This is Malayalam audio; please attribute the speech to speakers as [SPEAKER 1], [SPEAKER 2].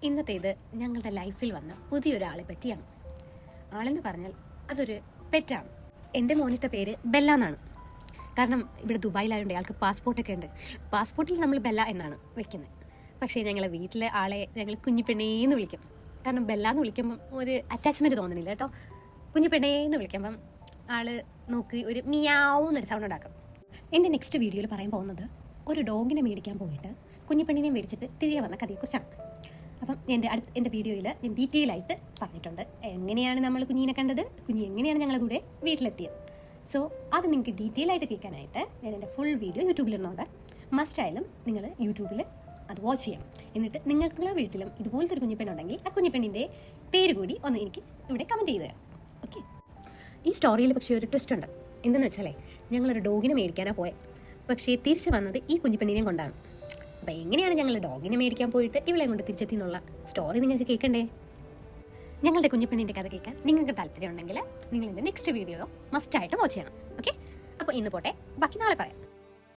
[SPEAKER 1] ഇന്നത്തേത് ഞങ്ങളുടെ ലൈഫിൽ വന്ന പുതിയൊരാളെ പറ്റിയാണ്. ആളെന്ന് പറഞ്ഞാൽ അതൊരു പെറ്റാണ്. എൻ്റെ മോനിട്ട പേര് ബെല്ല എന്നാണ്. കാരണം ഇവിടെ ദുബായിലായതുകൊണ്ട് അയാൾക്ക് പാസ്പോർട്ടൊക്കെ ഉണ്ട്. പാസ്പോർട്ടിൽ നമ്മൾ ബെല്ല എന്നാണ് വെക്കുന്നത്. പക്ഷേ ഞങ്ങളെ വീട്ടിലെ ആളെ ഞങ്ങൾ കുഞ്ഞിപ്പെണ്ണേന്ന് വിളിക്കും. കാരണം ബെല്ല എന്ന് വിളിക്കുമ്പം ഒരു അറ്റാച്ച്മെൻറ്റ് തോന്നുന്നില്ല കേട്ടോ. കുഞ്ഞിപ്പെണ്ണേന്ന് വിളിക്കുമ്പം ആള് നോക്കി ഒരു മിയാവുന്നൊരു സൗണ്ട് ഉണ്ടാക്കും. എൻ്റെ നെക്സ്റ്റ് വീഡിയോയിൽ പറയാൻ പോകുന്നത് ഒരു ഡോഗിനെ മേടിക്കാൻ പോയിട്ട് കുഞ്ഞിപ്പെണ്ണിനെ മേടിച്ചിട്ട് തിരികെ വന്ന കഥയെക്കുറിച്ചാണ്. അപ്പം എൻ്റെ വീഡിയോയിൽ ഞാൻ ഡീറ്റെയിൽ ആയിട്ട് പറഞ്ഞിട്ടുണ്ട് എങ്ങനെയാണ് നമ്മൾ കുഞ്ഞിനെ കണ്ടത്, കുഞ്ഞി എങ്ങനെയാണ് ഞങ്ങളുടെ കൂടെ വീട്ടിലെത്തിയത്. സോ അത് നിങ്ങൾക്ക് ഡീറ്റെയിൽ ആയിട്ട് കേൾക്കാനായിട്ട് ഞാൻ എൻ്റെ ഫുൾ വീഡിയോ യൂട്യൂബിലിരുന്നുണ്ട്. മസ്റ്റായാലും നിങ്ങൾ യൂട്യൂബിൽ അത് വാച്ച് ചെയ്യണം. എന്നിട്ട് നിങ്ങളുടെ വീട്ടിലും ഇതുപോലത്തെ ഒരു കുഞ്ഞിപ്പെണ്ണുണ്ടെങ്കിൽ ആ കുഞ്ഞിപ്പെണ്ണിൻ്റെ പേര് കൂടി ഒന്ന് എനിക്ക് ഇവിടെ കമൻറ്റ് ചെയ്ത് തരാം. ഓക്കെ. ഈ സ്റ്റോറിയിൽ പക്ഷേ ഒരു ട്വിസ്റ്റ് ഉണ്ട്. എന്തെന്ന് വെച്ചാലേ, ഞങ്ങളൊരു ഡോഗിനെ മേടിക്കാനാണ് പോയത്. പക്ഷേ തിരിച്ചു വന്നത് ഈ കുഞ്ഞിപ്പെണ്ണിനെയും കൊണ്ടാണ്. അപ്പം എങ്ങനെയാണ് ഞങ്ങൾ ഡോഗിനെ മേടിക്കാൻ പോയിട്ട് ഇവളെ കൊണ്ട് തിരിച്ചെത്തി എന്നുള്ള സ്റ്റോറി നിങ്ങൾക്ക് കേൾക്കണ്ടേ? ഞങ്ങളുടെ കുഞ്ഞിപ്പെണ്ണിൻ്റെ കഥ കേൾക്കാൻ നിങ്ങൾക്ക് താല്പര്യം ഉണ്ടെങ്കിൽ നിങ്ങൾ എൻ്റെ നെക്സ്റ്റ് വീഡിയോ മസ്റ്റായിട്ട് വാച്ച് ചെയ്യണം. ഓക്കെ. അപ്പോൾ ഇന്ന് പോട്ടെ, ബാക്കി നാളെ പറയാം.